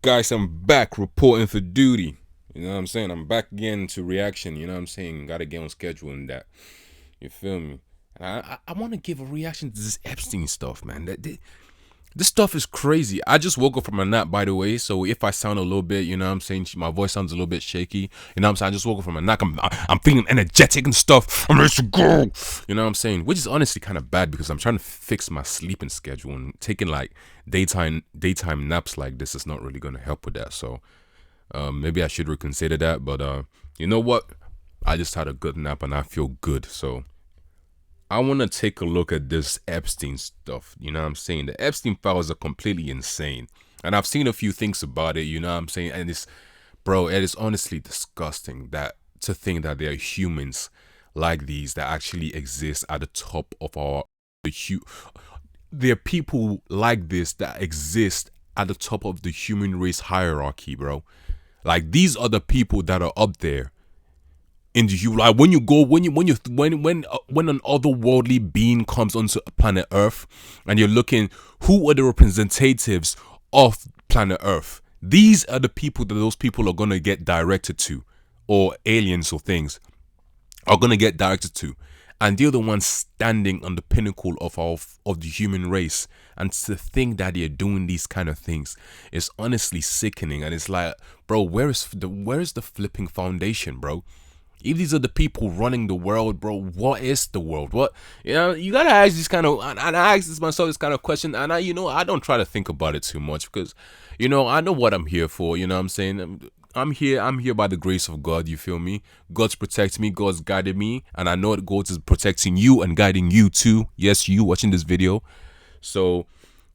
Guys, I'm back reporting for duty. You know what I'm saying? I'm back again to reaction. You know what I'm saying? Gotta get on schedule and that. You feel me? And I want to give a reaction to this Epstein stuff, man. This stuff is crazy. I just woke up from a nap, by the way. So if I sound a little bit, you know what I'm saying, my voice sounds a little bit shaky. You know what I'm saying? I just woke up from a nap. I'm feeling energetic and stuff. I'm ready to go. You know what I'm saying? Which is honestly kind of bad because I'm trying to fix my sleeping schedule, and taking like daytime naps like this is not really going to help with that. So maybe I should reconsider that. But you know what? I just had a good nap and I feel good. So I want to take a look at this Epstein stuff. You know what I'm saying? The Epstein files are completely insane. And I've seen a few things about it, you know what I'm saying? And it is honestly disgusting that to think that there are humans like these that actually exist at the top of there are people like this that exist at the top of the human race hierarchy, bro. Like, these are the people that are up there in the like when an otherworldly being comes onto planet Earth, and you're looking who are the representatives of planet Earth. These are the people that those people are gonna get directed to, or aliens or things are gonna get directed to, and they're the ones standing on the pinnacle of the human race. And to think that they're doing these kind of things is honestly sickening. And it's like, bro, where is the flipping foundation, bro? If these are the people running the world, bro, what is the world? What, you know, you gotta ask this kind of, and I ask myself this kind of question, and I don't try to think about it too much because, I know what I'm here for. You know what I'm saying? I'm here by the grace of God. You feel me? God's protecting me. God's guided me, and I know that God is protecting you and guiding you too. Yes, you watching this video. So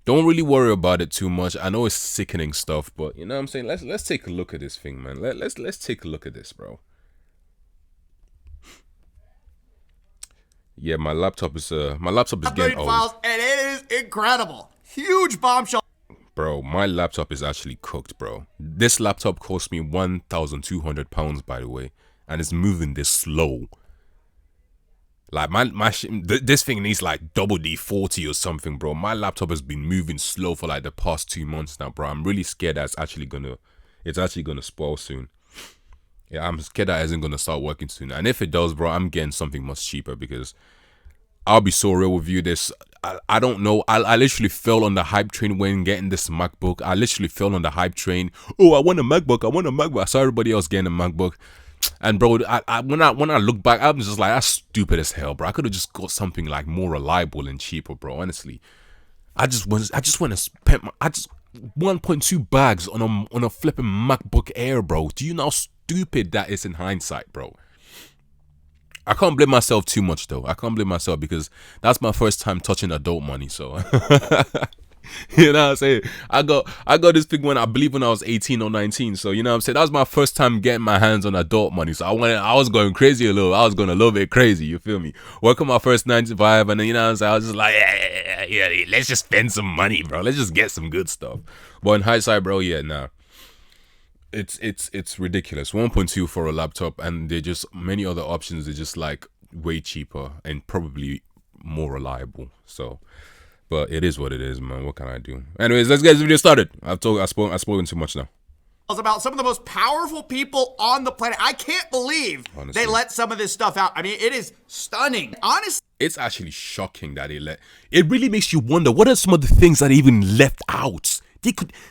don't really worry about it too much. I know it's sickening stuff, but you know what I'm saying? Let's take a look at this thing, man. Let's take a look at this, bro. Yeah, my laptop is getting old. Files, and it is incredible. Huge bombshell. Bro, my laptop is actually cooked, bro. This laptop cost me £1,200, by the way, and it's moving this slow. Like this thing needs like double D40 or something, bro. My laptop has been moving slow for like the past 2 months now, bro. I'm really scared that it's actually gonna spoil soon. Yeah, I'm scared that it isn't gonna start working soon. And if it does, bro, I'm getting something much cheaper because I'll be so real with you. I don't know. I literally fell on the hype train when getting this MacBook. I literally fell on the hype train. Oh, I want a MacBook. I saw everybody else getting a MacBook. And bro, when I look back, I'm just like, that's stupid as hell, bro. I could have just got something like more reliable and cheaper, bro. Honestly, I just want to spend 1.2 bags on a flipping MacBook Air, bro. Do you know how stupid that is in hindsight, bro? I can't blame myself too much though. I can't blame myself because that's my first time touching adult money. So you know what I'm saying? I got this thing when I was 18 or 19. So you know what I'm saying? That was my first time getting my hands on adult money. So I was going crazy a little. I was going a little bit crazy, you feel me? Working my first 9 to 5, and then you know what I'm saying? I was just like, yeah, let's just spend some money, bro. Let's just get some good stuff. But in hindsight, bro, yeah, nah. It's ridiculous. 1.2 for a laptop, and they're just many other options. They're just like way cheaper and probably more reliable. So, but it is what it is, man. What can I do? Anyways, let's get this video started. I've spoken too much now. About some of the most powerful people on the planet. I can't believe honestly, they let some of this stuff out. I mean, it is stunning. Honestly, it's actually shocking that it really makes you wonder what are some of the things that they even left out.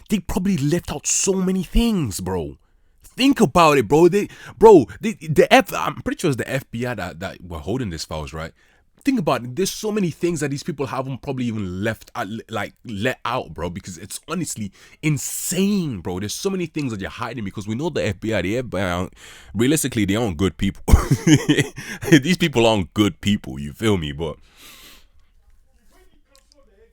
They probably left out so many things, bro. Think about it, bro. I'm pretty sure it's the FBI that were holding these files, right? Think about it. There's so many things that these people haven't probably even let out, bro, because it's honestly insane, bro. There's so many things that you're hiding because we know the FBI realistically, they aren't good people. These people aren't good people, you feel me? But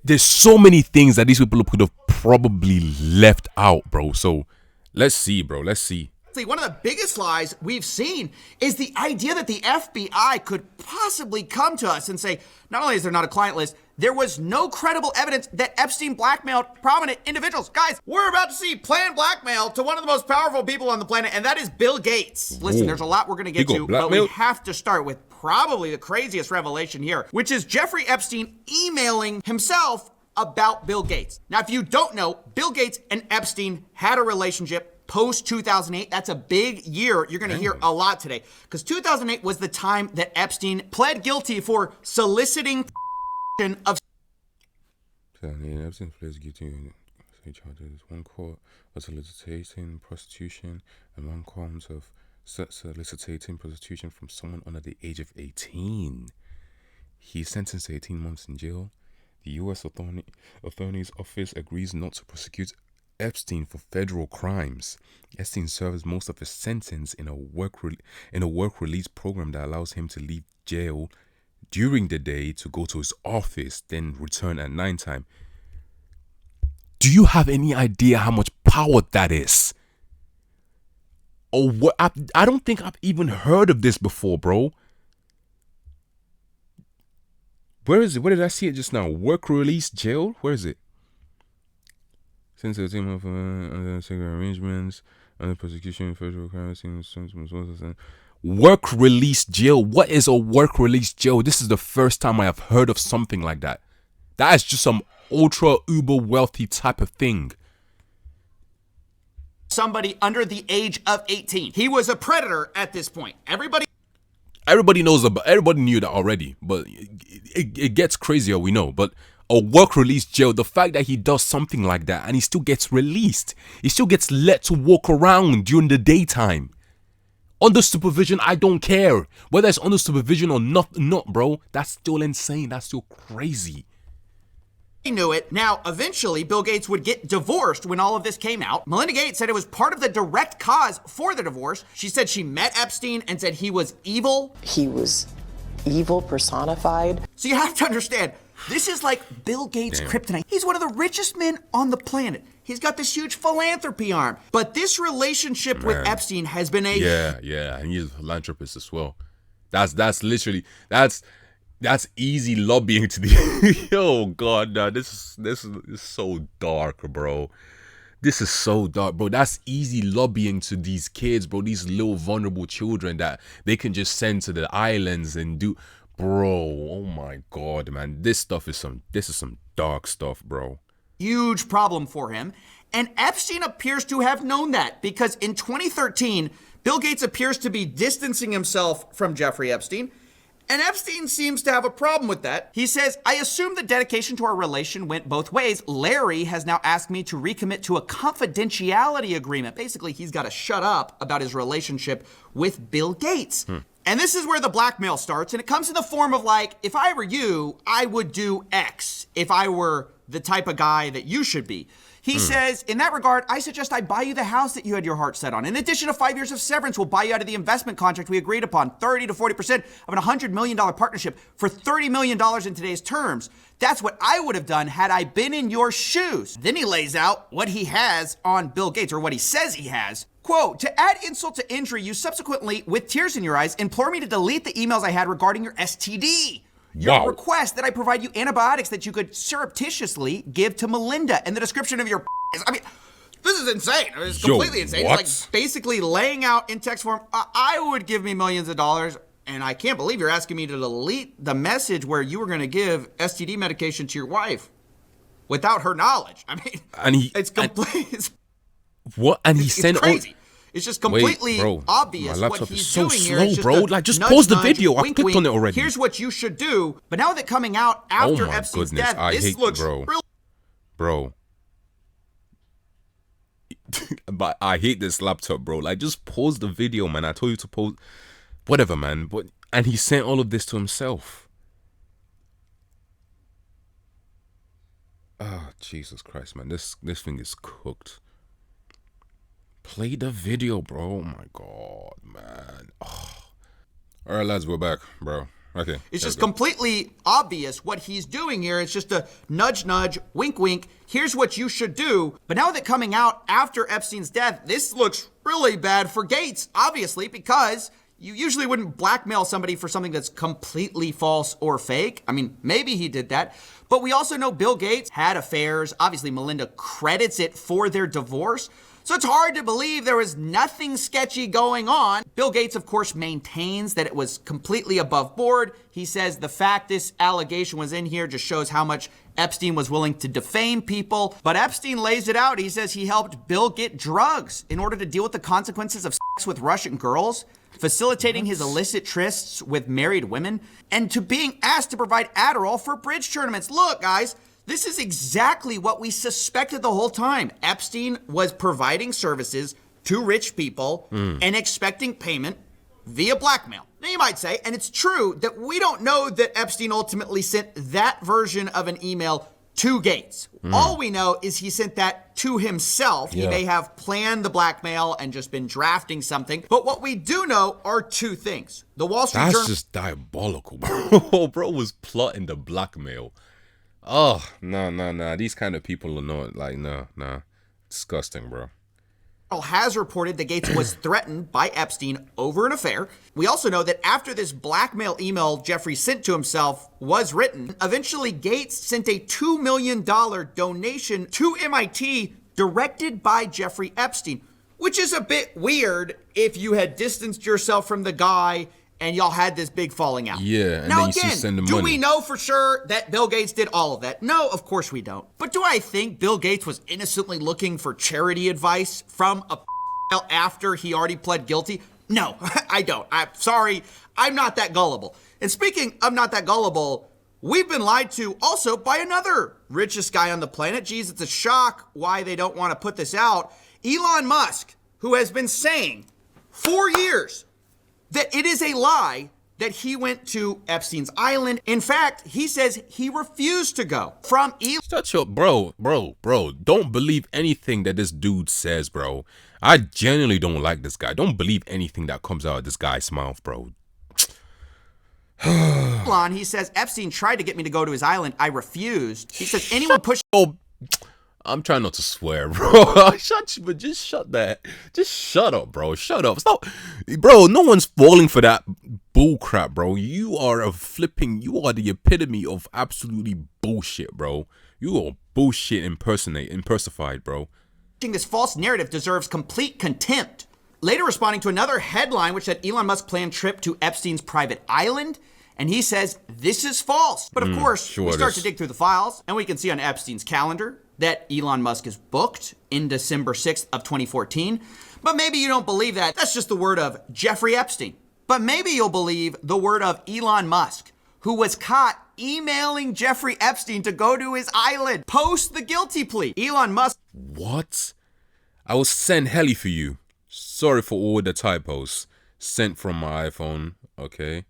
there's so many things that these people could have probably left out, bro. So let's see, bro. Let's see. One of the biggest lies we've seen is the idea that the FBI could possibly come to us and say, not only is there not a client list, there was no credible evidence that Epstein blackmailed prominent individuals. Guys, we're about to see planned blackmail to one of the most powerful people on the planet, and that is Bill Gates. Listen, there's a lot we're going to get to, but we have to start with probably the craziest revelation here, which is Jeffrey Epstein emailing himself about Bill Gates. Now, if you don't know, Bill Gates and Epstein had a relationship post 2008. That's a big year. You're going to hear a lot today because 2008 was the time that Epstein pled guilty for soliciting of. Epstein pleads guilty to charges. One count of solicitation prostitution and one count of soliciting prostitution from someone under the age of 18. He's sentenced to 18 months in jail. The U.S. Attorney's Office agrees not to prosecute Epstein for federal crimes. Epstein serves most of his sentence in a work release program that allows him to leave jail during the day to go to his office, then return at nighttime. Do you have any idea how much power that is? Oh, what? I don't think I've even heard of this before, bro. Where is it? Where did I see it just now? Work release jail? Where is it? Since the team of under arrangements, under prosecution, federal crimes, work release jail. What is a work release jail? This is the first time I have heard of something like that. That is just some ultra uber wealthy type of thing. Somebody under the age of 18. He was a predator at this point. Everybody knows about. Everybody knew that already, but it gets crazier. We know, but a work release jail. The fact that he does something like that and he still gets released, he still gets let to walk around during the daytime under supervision. I don't care whether it's under supervision or not, bro. That's still insane. That's still crazy. He knew it. Now, eventually, Bill Gates would get divorced when all of this came out. Melinda Gates said it was part of the direct cause for the divorce. She said she met Epstein and said he was evil. He was evil personified. So you have to understand, this is like Bill Gates' kryptonite. He's one of the richest men on the planet. He's got this huge philanthropy arm. But this relationship with Epstein has been a... Yeah, and he's a philanthropist as well. That's literally... That's easy lobbying to the... Yo, God, no, this is so dark, bro. This is so dark, bro. That's easy lobbying to these kids, bro. These little vulnerable children that they can just send to the islands and do... Bro, oh my God, man. This is some dark stuff, bro. Huge problem for him. And Epstein appears to have known that because in 2013, Bill Gates appears to be distancing himself from Jeffrey Epstein. And Epstein seems to have a problem with that. He says, I assume the dedication to our relation went both ways. Larry has now asked me to recommit to a confidentiality agreement. Basically, he's got to shut up about his relationship with Bill Gates. And this is where the blackmail starts. And it comes in the form of like, if I were you, I would do X if I were the type of guy that you should be. He says, in that regard, I suggest I buy you the house that you had your heart set on. In addition to 5 years of severance, we'll buy you out of the investment contract we agreed upon, 30 to 40% of an $100 million partnership for $30 million in today's terms. That's what I would have done had I been in your shoes. Then he lays out what he has on Bill Gates, or what he says he has. Quote, to add insult to injury, you subsequently, with tears in your eyes, implore me to delete the emails I had regarding your STD. Your request that I provide you antibiotics that you could surreptitiously give to Melinda, and the description of your... I mean, this is insane. It's completely insane. What? It's like basically laying out in text form, I would give me millions of dollars, and I can't believe you're asking me to delete the message where you were going to give STD medication to your wife without her knowledge. I mean, it's complete... What? And he sent crazy. It's just completely obvious my what laptop he's is so doing slow, here. It's just bro. Like, just pause the video. I clicked on it already. Here's what you should do. But now that coming out after Epstein's death, this looks bro. But I hate this laptop, bro. Like, just pause the video, man. I told you to pause. Whatever, man. And he sent all of this to himself. Oh, Jesus Christ, man. This thing is cooked. Play the video, bro. Oh my God, man. Oh. All right, lads, we're back, bro. Okay. It's just completely obvious what he's doing here. It's just a nudge, nudge, wink, wink. Here's what you should do. But now that coming out after Epstein's death, this looks really bad for Gates, obviously, because you usually wouldn't blackmail somebody for something that's completely false or fake. I mean, maybe he did that. But we also know Bill Gates had affairs. Obviously, Melinda credits it for their divorce. So it's hard to believe there was nothing sketchy going on. Bill Gates, of course, maintains that it was completely above board. He says the fact this allegation was in here just shows how much Epstein was willing to defame people. But Epstein lays it out. He says he helped Bill get drugs in order to deal with the consequences of sex with Russian girls, facilitating his illicit trysts with married women, and to being asked to provide Adderall for bridge tournaments. Look, guys, this is exactly what we suspected the whole time. Epstein was providing services to rich people and expecting payment via blackmail. Now you might say, and it's true, that we don't know that Epstein ultimately sent that version of an email to Gates. All we know is he sent that to himself. He may have planned the blackmail and just been drafting something. But what we do know are two things. The Wall Street Journal... That's just diabolical, bro. Bro was plotting the blackmail. Oh, no. These kind of people are not, like, no. Disgusting, bro. has reported that Gates was threatened by Epstein over an affair. We also know that after this blackmail email Jeffrey sent to himself was written, eventually Gates sent a $2 million donation to MIT directed by Jeffrey Epstein, which is a bit weird if you had distanced yourself from the guy and y'all had this big falling out. Yeah, and now then you again, send the do money. we know for sure that Bill Gates did all of that? No, of course we don't. But do I think Bill Gates was innocently looking for charity advice from a after he already pled guilty? No, I don't. I'm sorry, I'm not that gullible. And speaking of not that gullible, we've been lied to also by another richest guy on the planet. Geez, it's a shock why they don't want to put this out. Elon Musk, who has been saying for years that it is a lie that he went to Epstein's island. In fact, he says he refused to go. From Elon... Shut your... Bro. Don't believe anything that this dude says, bro. I genuinely don't like this guy. Don't believe anything that comes out of this guy's mouth, bro. Elon, he says, Epstein tried to get me to go to his island. I refused. He says, anyone push... Oh, I'm trying not to swear, bro. Just shut that. Just shut up, bro. Shut up. Stop. Bro, no one's falling for that bull crap, bro. You are the epitome of absolutely bullshit, bro. You are bullshit impersified, bro. This false narrative deserves complete contempt. Later responding to another headline which said Elon Musk planned trip to Epstein's private island, and he says this is false. But of course, we start to dig through the files, and we can see on Epstein's calendar that Elon Musk is booked in December 6th of 2014. But maybe you don't believe that. That's just the word of Jeffrey Epstein. But maybe you'll believe the word of Elon Musk, who was caught emailing Jeffrey Epstein to go to his island post the guilty plea. Elon Musk... What? I will send heli for you. Sorry for all the typos. Sent from my iPhone, okay?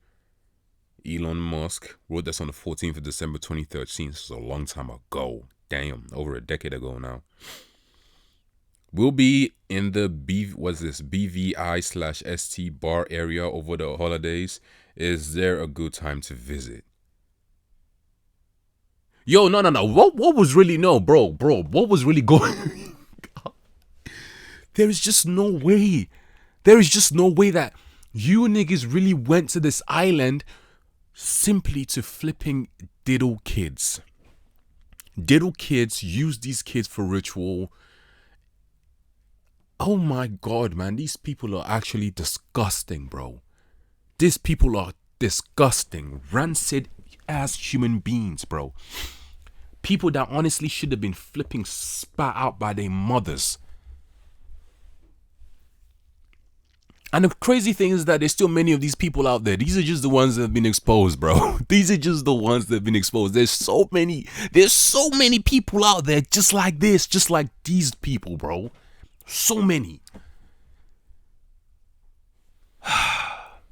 Elon Musk wrote this on the 14th of December 2013. This is a long time ago. Damn, over a decade ago now. We'll be in the BVI/ST bar area over the holidays. Is there a good time to visit? Yo, no. What was really, bro, what was really going There is just no way. There is just no way that you niggas really went to this island simply to flipping diddle kids. Diddle kids, use these kids for ritual. Oh my God, man. These people are actually disgusting, bro. These people are disgusting, rancid ass human beings, bro. People that honestly should have been flipping spat out by their mothers. And the crazy thing is that there's still many of these people out there. These are just the ones that have been exposed, bro. These are just the ones that have been exposed. There's so many people out there just like this, just like these people, bro. So many.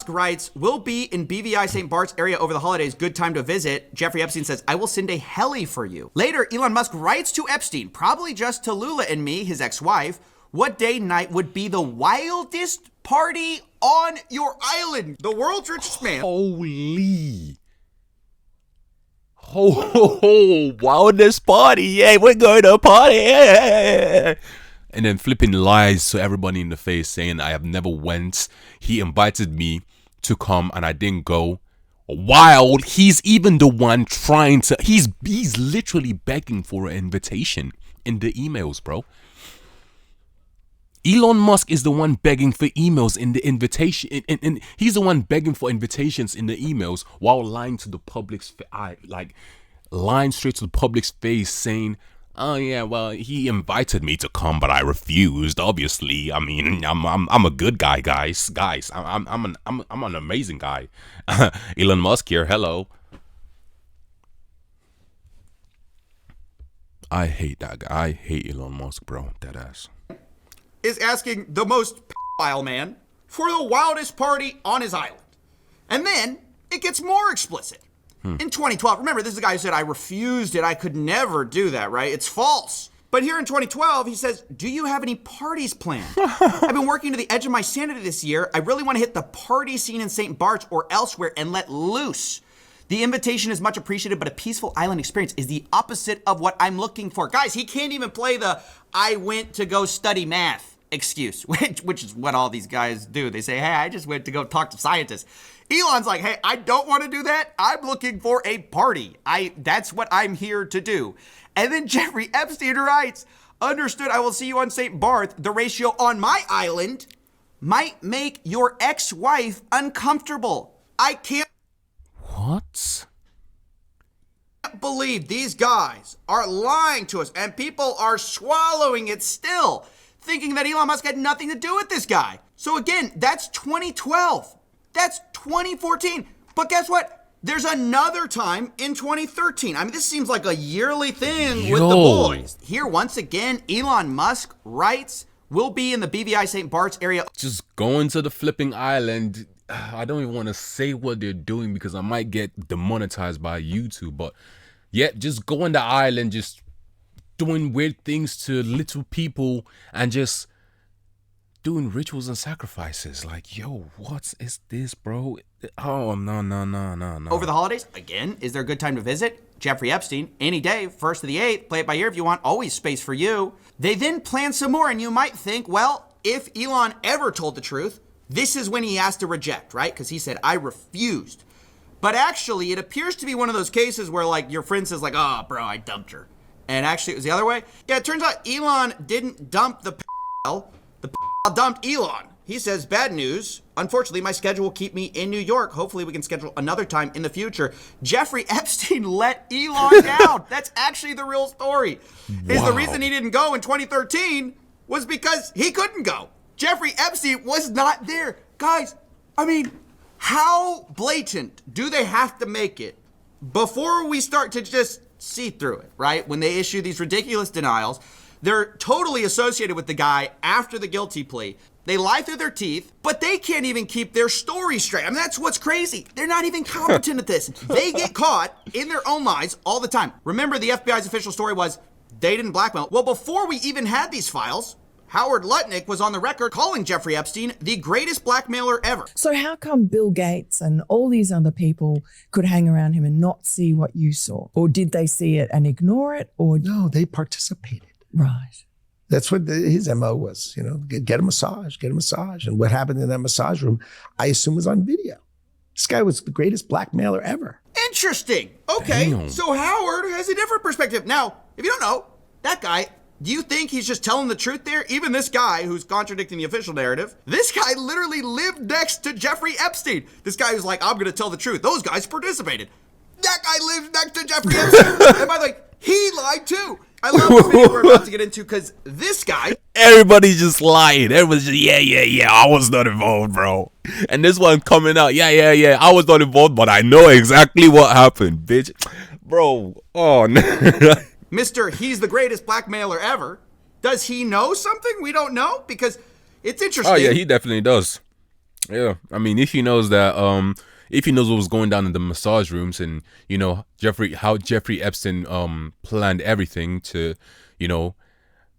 Writes, will be in BVI St. Bart's area over the holidays. Good time to visit. Jeffrey Epstein says, I will send a heli for you. Later, Elon Musk writes to Epstein, probably just to Lula and me, his ex-wife, what day night would be the wildest party on your island? The world's richest man. Holy. Wildest party. Yeah, we're going to party. Yeah. And then flipping lies to everybody in the face saying I have never went. He invited me to come and I didn't go. while he's even the one trying to, he's literally begging for an invitation in the emails, bro. Elon Musk is the one begging for emails in the invitation, and he's the one begging for invitations in the emails while lying to the public's lying straight to the public's face, saying, "Oh yeah, well, he invited me to come, but I refused. Obviously, I mean, I'm a good guy, guys. I'm an amazing guy." Elon Musk here. Hello. I hate that guy. I hate Elon Musk, bro. Dead ass. Is asking the most pedophile man for the wildest party on his island. And then it gets more explicit. In 2012, remember, this is the guy who said, I refused it. I could never do that, right? It's false. But here in 2012, he says, do you have any parties planned? I've been working to the edge of my sanity this year. I really want to hit the party scene in St. Bart's or elsewhere and let loose. The invitation is much appreciated, but a peaceful island experience is the opposite of what I'm looking for. Guys, he can't even play the I went to go study math excuse, which is what all these guys do. They say, hey, I just went to go talk to scientists. Elon's like, hey, I don't want to do that. I'm looking for a party. That's what I'm here to do. And then Jeffrey Epstein writes, understood, I will see you on St. Barth. The ratio on my island might make your ex-wife uncomfortable. I can't What? believe these guys are lying to us, and people are swallowing it still, thinking that Elon Musk had nothing to do with this guy. So again, that's 2012. That's 2014. But guess what? There's another time in 2013. I mean, this seems like a yearly thing with the boys. Here, once again, Elon Musk writes, we'll be in the BVI St. Bart's area. Just going to the flipping island. I don't even want to say what they're doing because I might get demonetized by YouTube. But yeah, just going to the island, just doing weird things to little people and just doing rituals and sacrifices. Like, yo, what is this, bro? Oh, no. Over the holidays, again, is there a good time to visit? Jeffrey Epstein, any day, 1st to the 8th, play it by ear if you want, always space for you. They then plan some more, and you might think, well, if Elon ever told the truth, this is when he has to reject, right? Because he said, I refused. But actually, it appears to be one of those cases where, like, your friend says, like, oh, bro, I dumped her. And actually, it was the other way. Yeah, it turns out Elon didn't dump the The dumped Elon. He says, bad news. Unfortunately, my schedule will keep me in New York. Hopefully, we can schedule another time in the future. Jeffrey Epstein let Elon down. That's actually the real story. Is the reason he didn't go in 2013 was because he couldn't go. Jeffrey Epstein was not there. Guys, I mean, how blatant do they have to make it before we start to just see through it, right? When they issue these ridiculous denials, they're totally associated with the guy after the guilty plea. They lie through their teeth, but they can't even keep their story straight. I mean, that's what's crazy. They're not even competent at this. They get caught in their own lies all the time. Remember, the FBI's official story was they didn't blackmail. Well, before we even had these files, Howard Lutnick was on the record calling Jeffrey Epstein the greatest blackmailer ever. So how come Bill Gates and all these other people could hang around him and not see what you saw? Or did they see it and ignore it? Or no, they participated. Right. That's what his MO was, get a massage. And what happened in that massage room, I assume, was on video. This guy was the greatest blackmailer ever. Interesting. Okay, Damn. So Howard has a different perspective. Now, if you don't know, that guy, do you think he's just telling the truth there? Even this guy who's contradicting the official narrative, this guy literally lived next to Jeffrey Epstein. This guy who's like, I'm going to tell the truth. Those guys participated. That guy lives next to Jeffrey Epstein. And by the way, he lied too. I love this video we're about to get into because this guy... Everybody's just lying. Everybody's just, yeah, I was not involved, bro. And this one coming out, yeah, I was not involved, but I know exactly what happened, bitch. Bro, oh, no. Mr. He's the greatest blackmailer ever. Does he know something we don't know? Because it's interesting. Oh, yeah, he definitely does. Yeah, I mean, if he knows that, if he knows what was going down in the massage rooms and, how Jeffrey Epstein planned everything to,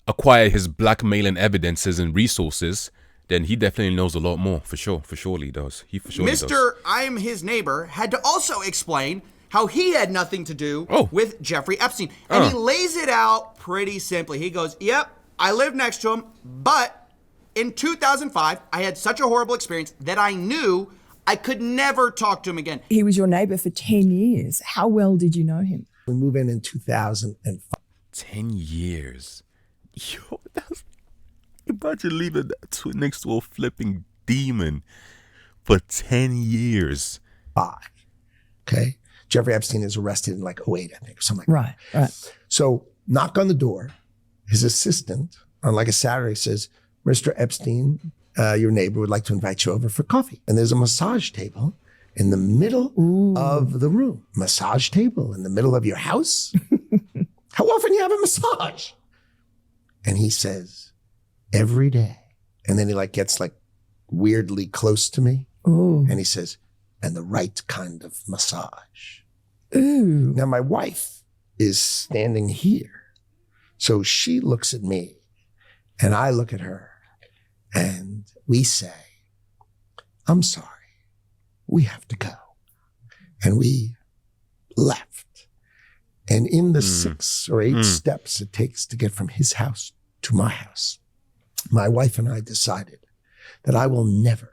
acquire his blackmailing evidences and resources, then he definitely knows a lot more, for sure. For sure he does. Mr. I'm his neighbor had to also explain how he had nothing to do with Jeffrey Epstein. And he lays it out pretty simply. He goes, yep, I lived next to him, but in 2005, I had such a horrible experience that I knew I could never talk to him again. He was your neighbor for 10 years. How well did you know him? We move in 2005. 10 years. Yo, that's... Imagine leaving that next to a flipping demon for 10 years. Okay. Jeffrey Epstein is arrested in like 2008, I think, or something like that. Right. So knock on the door. His assistant on like a Saturday says, Mr. Epstein, your neighbor would like to invite you over for coffee. And there's a massage table in the middle of the room. Massage table in the middle of your house? How often you have a massage? And he says, every day. And then he like gets like weirdly close to me. Ooh. And he says, and the right kind of massage. Ooh. Now my wife is standing here. So she looks at me and I look at her and we say, I'm sorry, we have to go. And we left. And in the 6 or 8 steps it takes to get from his house to my house, my wife and I decided that I will never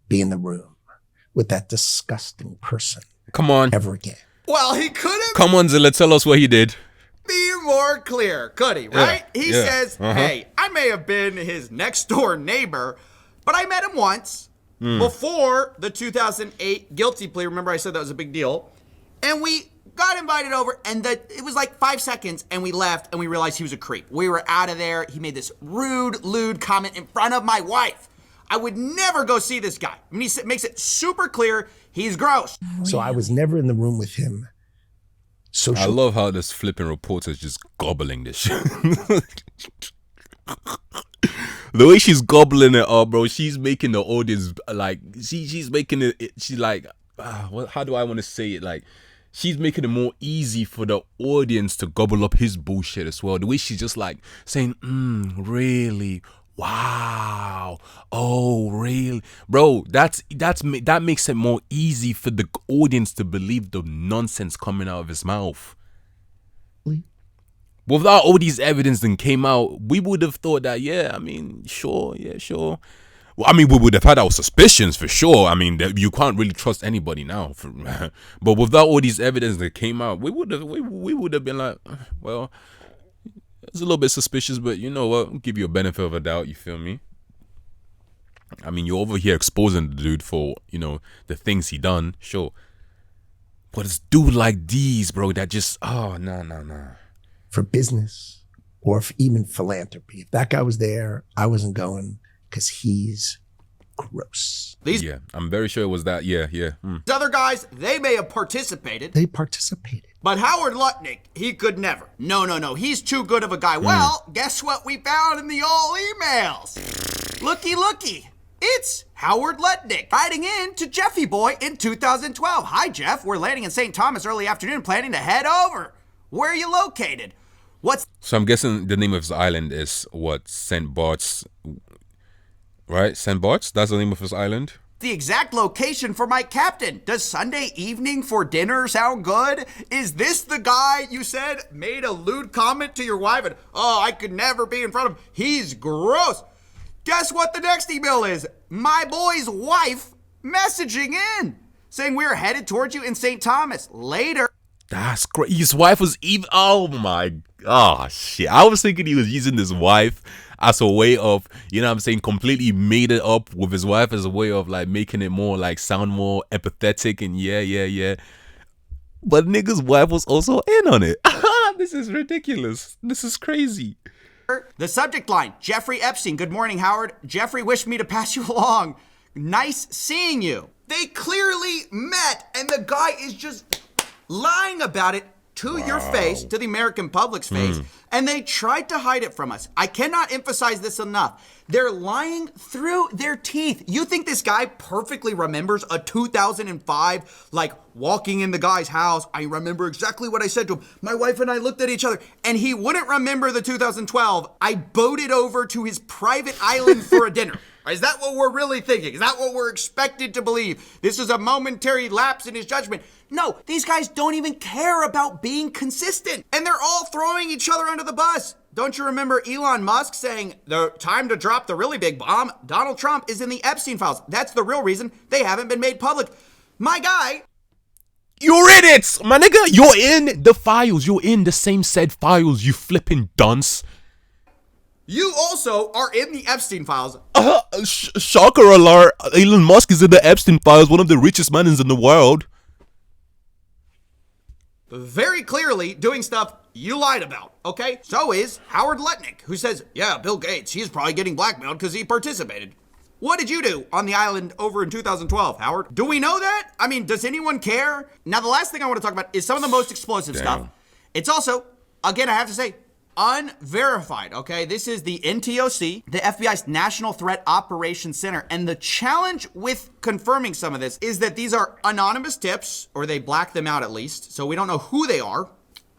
be in the room with that disgusting person. Come on. Ever again. Well, he couldn't Come on, Zilla, tell us what he did. be more clear, could he, right? Yeah, He yeah, says, hey, I may have been his next door neighbor, but I met him once before the 2008 guilty plea. Remember I said that was a big deal? And we got invited over, and it was like 5 seconds, and we left, and we realized he was a creep. We were out of there. He made this rude, lewd comment in front of my wife. I would never go see this guy. I mean, he makes it super clear he's gross. So I was never in the room with him. I love how this flipping reporter's just gobbling this shit. The way she's gobbling it up, bro, she's making the audience like she's making it. She's like, how do I want to say it? Like, she's making it more easy for the audience to gobble up his bullshit as well. The way she's just like saying, really? Wow. Oh, really? Bro, that makes it more easy for the audience to believe the nonsense coming out of his mouth. Without all these evidence that came out, we would have thought that, sure. Well, I mean, we would have had our suspicions for sure. I mean, you can't really trust anybody now. But without all these evidence that came out, we would have been like, well, it's a little bit suspicious, but you know what? I'll give you a benefit of a doubt. You feel me? I mean, you're over here exposing the dude for, the things he done, sure. But it's dude like these, bro, that just, no. For business or for even philanthropy. If that guy was there, I wasn't going because he's gross. Yeah, I'm very sure it was that. Yeah. These other guys, they may have participated. They participated. But Howard Lutnick, he could never. No. He's too good of a guy. Well, guess what we found in the old emails? Looky. It's Howard Lutnick writing in to Jeffy Boy in 2012. Hi, Jeff. We're landing in St. Thomas early afternoon, planning to head over. Where are you located? So I'm guessing the name of his island is what? St. Bart's, right? St. Bart's? That's the name of his island? The exact location for my captain. Does Sunday evening for dinner sound good? Is this the guy you said made a lewd comment to your wife and, I could never be in front of him. He's gross. Guess what the next email is? My boy's wife messaging in saying we're headed towards you in St. Thomas. Later. That's great. His wife was even, shit. I was thinking he was using his wife as a way of, completely made it up with his wife as a way of like making it more like sound more empathetic and yeah. But nigga's wife was also in on it. This is ridiculous. This is crazy. The subject line, Jeffrey Epstein. Good morning, Howard. Jeffrey wished me to pass you along. Nice seeing you. They clearly met and the guy is just lying about it to your face, to the American public's face, and they tried to hide it from us. I cannot emphasize this enough. They're lying through their teeth. You think this guy perfectly remembers a 2005, like walking in the guy's house? I remember exactly what I said to him. My wife and I looked at each other, and he wouldn't remember the 2012. I boated over to his private island for a dinner. Is that what we're really thinking? Is that what we're expected to believe? This is a momentary lapse in his judgment. No, these guys don't even care about being consistent. And they're all throwing each other under the bus. Don't you remember Elon Musk saying the time to drop the really big bomb? Donald Trump is in the Epstein files. That's the real reason they haven't been made public. My guy. You're in it, my nigga. You're in the files. You're in the same said files, you flipping dunce. You also are in the Epstein files. Shocker alert. Elon Musk is in the Epstein files, one of the richest men in the world. Very clearly doing stuff you lied about, okay? So is Howard Lutnick, who says, yeah, Bill Gates, he's probably getting blackmailed because he participated. What did you do on the island over in 2012, Howard? Do we know that? I mean, does anyone care? Now, the last thing I want to talk about is some of the most explosive stuff. It's also, again, I have to say, unverified, okay? This is the NTOC, the FBI's National Threat Operations Center. And the challenge with confirming some of this is that these are anonymous tips, or they black them out at least, so we don't know who they are,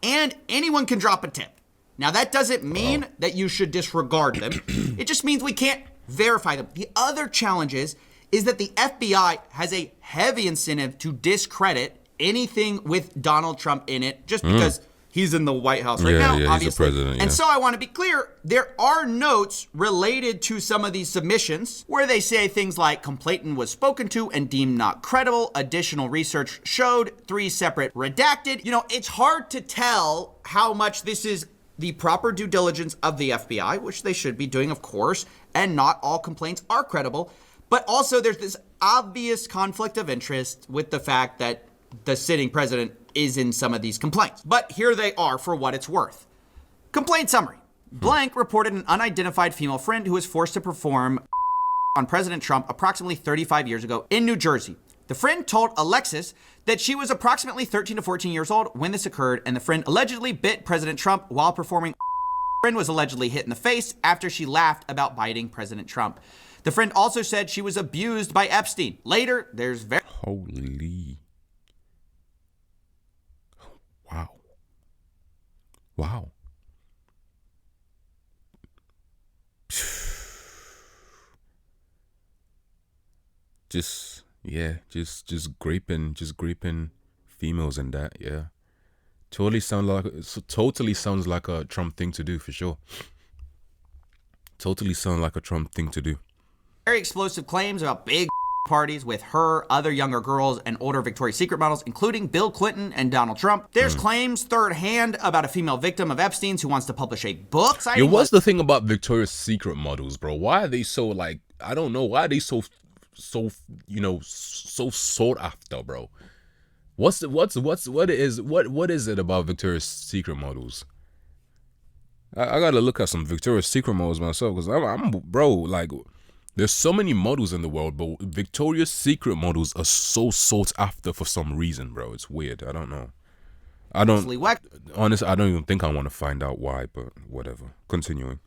and anyone can drop a tip. Now, that doesn't mean that you should disregard them. It just means we can't verify them. The other challenge is that the FBI has a heavy incentive to discredit anything with Donald Trump in it, just because he's in the White House right now, obviously. He's the president, And so I want to be clear, there are notes related to some of these submissions where they say things like complainant was spoken to and deemed not credible. Additional research showed 3 separate redacted. You know, it's hard to tell how much this is the proper due diligence of the FBI, which they should be doing, of course, and not all complaints are credible. But also there's this obvious conflict of interest with the fact that the sitting president is in some of these complaints. But here they are for what it's worth. Complaint summary. Blank reported an unidentified female friend who was forced to perform on President Trump approximately 35 years ago in New Jersey. The friend told Alexis that she was approximately 13 to 14 years old when this occurred, and the friend allegedly bit President Trump while performing. The friend was allegedly hit in the face after she laughed about biting President Trump. The friend also said she was abused by Epstein. Later, there's very... Holy. Wow. Just graping females and that, yeah. Totally sounds like a Trump thing to do, for sure. Totally sounds like a Trump thing to do. Very explosive claims about big parties with her, other younger girls, and older Victoria's Secret models, including Bill Clinton and Donald Trump. There's claims third hand about a female victim of Epstein's who wants to publish a book. Yo, what's the thing about Victoria's Secret models, bro? Why are they so, like, I don't know, why are they so sought after, bro? What is it about Victoria's Secret models? I gotta look at some Victoria's Secret models myself, because I'm bro, like, there's so many models in the world, but Victoria's Secret models are so sought after for some reason, bro. It's weird. I don't know. Honestly, I don't even think I want to find out why, but whatever. Continuing.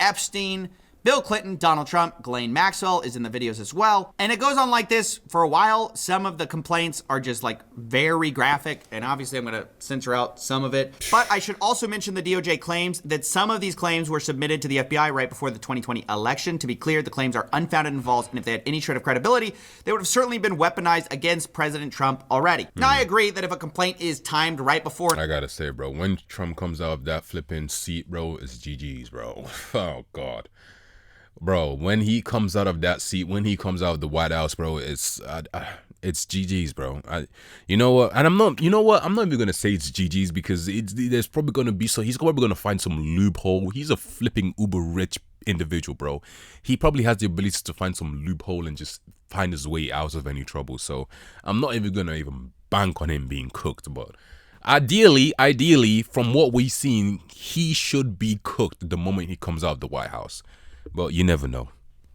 Epstein, Bill Clinton, Donald Trump, Ghislaine Maxwell is in the videos as well. And it goes on like this for a while. Some of the complaints are just like very graphic, and obviously I'm gonna censor out some of it. But I should also mention the DOJ claims that some of these claims were submitted to the FBI right before the 2020 election. To be clear, the claims are unfounded and false, and if they had any shred of credibility, they would have certainly been weaponized against President Trump already. Now, I agree that if a complaint is timed right before... I gotta say, bro, when Trump comes out of that flipping seat, bro, it's GG's, bro. Oh, God. Bro, when he comes out of that seat, when he comes out of the White House, bro, it's GG's, bro. You know what? And I'm not even gonna say it's GG's, because there's probably gonna be, so he's probably gonna find some loophole. He's a flipping uber rich individual, bro. He probably has the ability to find some loophole and just find his way out of any trouble. So I'm not even gonna bank on him being cooked, but ideally, from what we've seen, he should be cooked the moment he comes out of the White House. But you never know.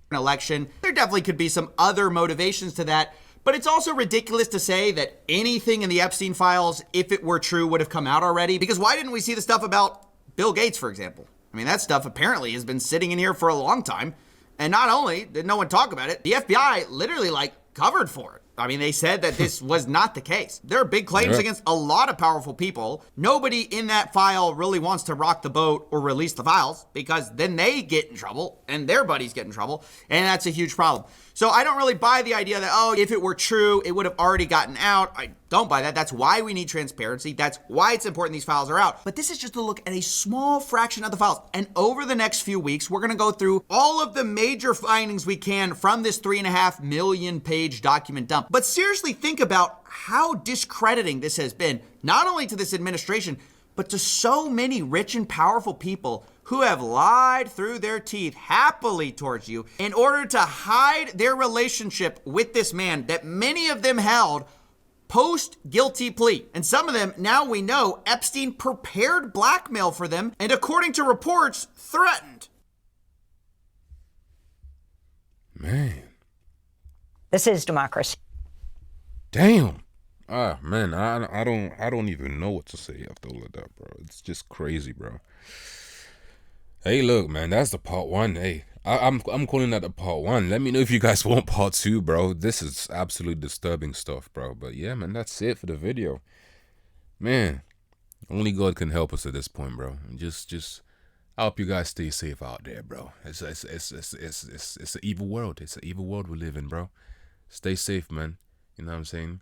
An election, there definitely could be some other motivations to that, but it's also ridiculous to say that anything in the Epstein files, if it were true, would have come out already. Because why didn't we see the stuff about Bill Gates, for example? I mean, that stuff apparently has been sitting in here for a long time. And not only did no one talk about it, the FBI literally, like, covered for it. I mean, they said that this was not the case. There are big claims Yeah. against a lot of powerful people. Nobody in that file really wants to rock the boat or release the files because then they get in trouble and their buddies get in trouble. And that's a huge problem. So I don't really buy the idea that, oh, if it were true, it would have already gotten out. I don't buy that. That's why we need transparency. That's why it's important these files are out. But this is just a look at a small fraction of the files. And over the next few weeks, we're going to go through all of the major findings we can from this 3.5 million page document dump. But seriously, think about how discrediting this has been, not only to this administration, but to so many rich and powerful people who have lied through their teeth happily towards you in order to hide their relationship with this man that many of them held post guilty plea. And some of them, now we know, Epstein prepared blackmail for them and, according to reports, threatened. Man. This is democracy. Damn. Ah, man, I don't even know what to say after all of that, bro. It's just crazy, bro. Hey, look, man, that's the part one. Hey, I'm calling that the part one. Let me know if you guys want part two, bro. This is absolute disturbing stuff, bro. But yeah, man, that's it for the video. Man, only God can help us at this point, bro. Just I hope you guys stay safe out there, bro. It's an evil world. It's an evil world we live in, bro. Stay safe, man. You know what I'm saying?